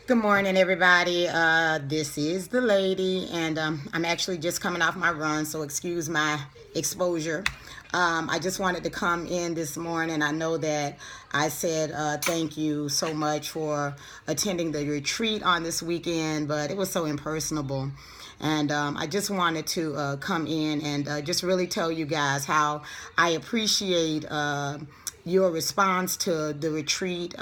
Good morning, everybody. This is the lady, and I'm actually just coming off my run, so excuse my exposure. I just wanted to come in this morning. I know that I said thank you so much for attending the retreat on this weekend, but it was so impersonable. And I just wanted to come in and just really tell you guys how I appreciate your response to the retreat.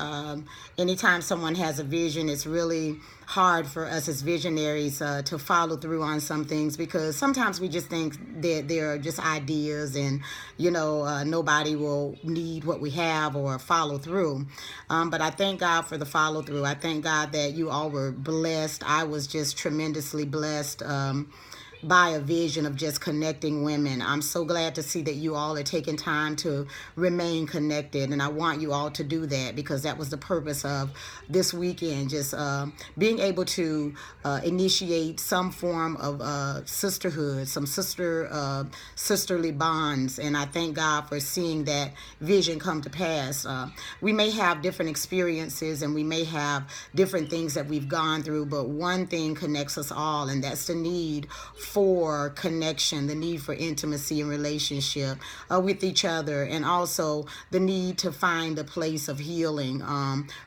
Anytime someone has a vision, it's really hard for us as visionaries to follow through on some things because sometimes we just think that they're just ideas and, nobody will need what we have or follow through. But I thank God for the follow through. I thank God that you all were blessed. I was just tremendously blessed. By a vision of just connecting women. I'm so glad to see that you all are taking time to remain connected, and I want you all to do that because that was the purpose of this weekend. Just being able to initiate some form of sisterhood, some sisterly bonds, and I thank God for seeing that vision come to pass. We may have different experiences and we may have different things that we've gone through, but one thing connects us all, and that's the need for connection, the need for intimacy and relationship with each other, and also the need to find a place of healing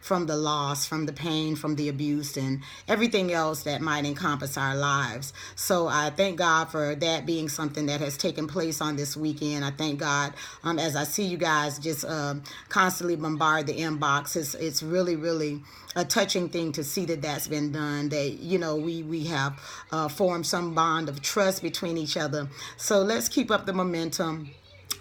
from the loss, from the pain, from the abuse, and everything else that might encompass our lives. So I thank God for that being something that has taken place on this weekend. I thank God as I see you guys just constantly bombard the inbox. It's really, really a touching thing to see that that's been done, that we have formed some bond of trust between each other. So let's keep up the momentum.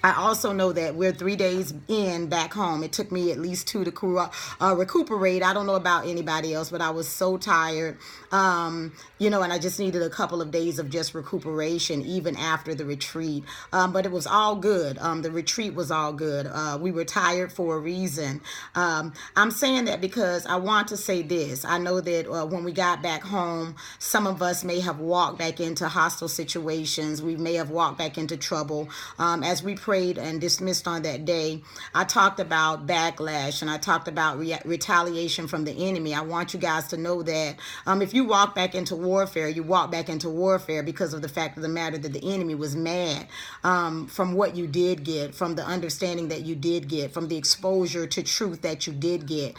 I also know that we're 3 days in back home. It took me at least two to recuperate. I don't know about anybody else, but I was so tired, and I just needed a couple of days of just recuperation, even after the retreat. But it was all good. The retreat was all good. We were tired for a reason. I'm saying that because I want to say this. I know that when we got back home, some of us may have walked back into hostile situations. We may have walked back into trouble. As we prayed and dismissed on that day, I talked about backlash and I talked about retaliation from the enemy. I want you guys to know that if you walk back into warfare, you walk back into warfare because of the fact of the matter that the enemy was mad from what you did get, from the understanding that you did get, from the exposure to truth that you did get.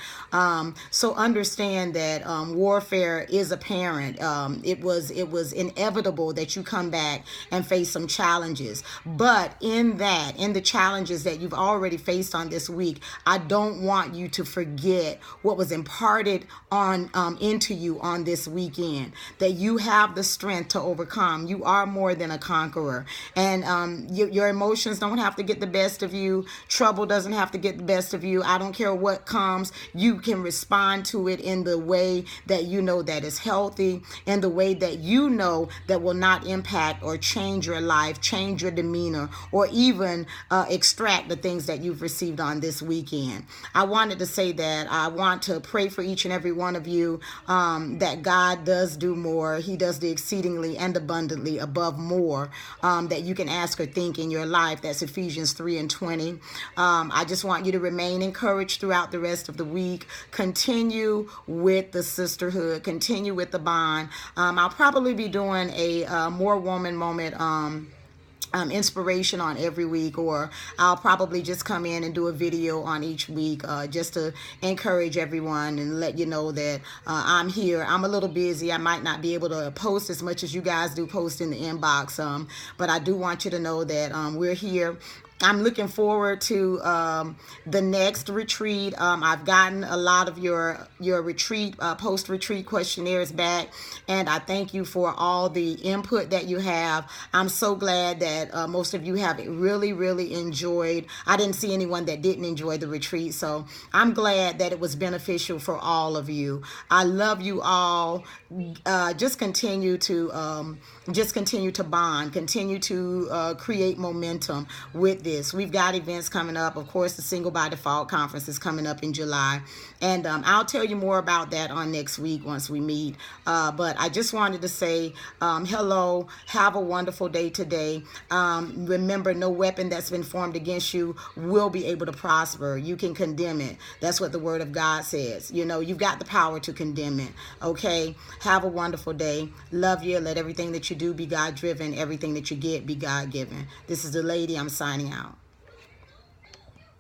So understand that warfare is apparent. It was inevitable that you come back and face some challenges. But in the challenges that you've already faced on this week, I don't want you to forget what was imparted on into you on this weekend, that you have the strength to overcome. You are more than a conqueror, and your emotions don't have to get the best of you. Trouble doesn't have to get the best of you. I don't care what comes. You can respond to it in the way that you know that is healthy, in the way that you know that will not impact or change your life, change your demeanor, or even extract the things that you've received on this weekend. I wanted to say that I want to pray for each and every one of you, that God does do more. He does the exceedingly and abundantly above more that you can ask or think in your life. That's Ephesians 3:20. I just want you to remain encouraged throughout the rest of the week. Continue with the sisterhood. Continue with the bond. I'll probably be doing a more woman moment inspiration on every week, or I'll probably just come in and do a video on each week just to encourage everyone and let you know that I'm here. I'm a little busy. I might not be able to post as much as you guys do post in the inbox, but I do want you to know that we're here. I'm looking forward to the next retreat. I've gotten a lot of your retreat, post-retreat questionnaires back, and I thank you for all the input that you have. I'm so glad that most of you have really, really enjoyed. I didn't see anyone that didn't enjoy the retreat, so I'm glad that it was beneficial for all of you. I love you all. Just continue to bond, continue to create momentum with this. this. We've got events coming up. Of course, the Single by Default conference is coming up in July. And I'll tell you more about that on next week once we meet. But I just wanted to say hello. Have a wonderful day today. Remember, no weapon that's been formed against you will be able to prosper. You can condemn it. That's what the word of God says. You know, you've got the power to condemn it. Okay? Have a wonderful day. Love you. Let everything that you do be God-driven. Everything that you get be God-given. This is the lady. I'm signing out.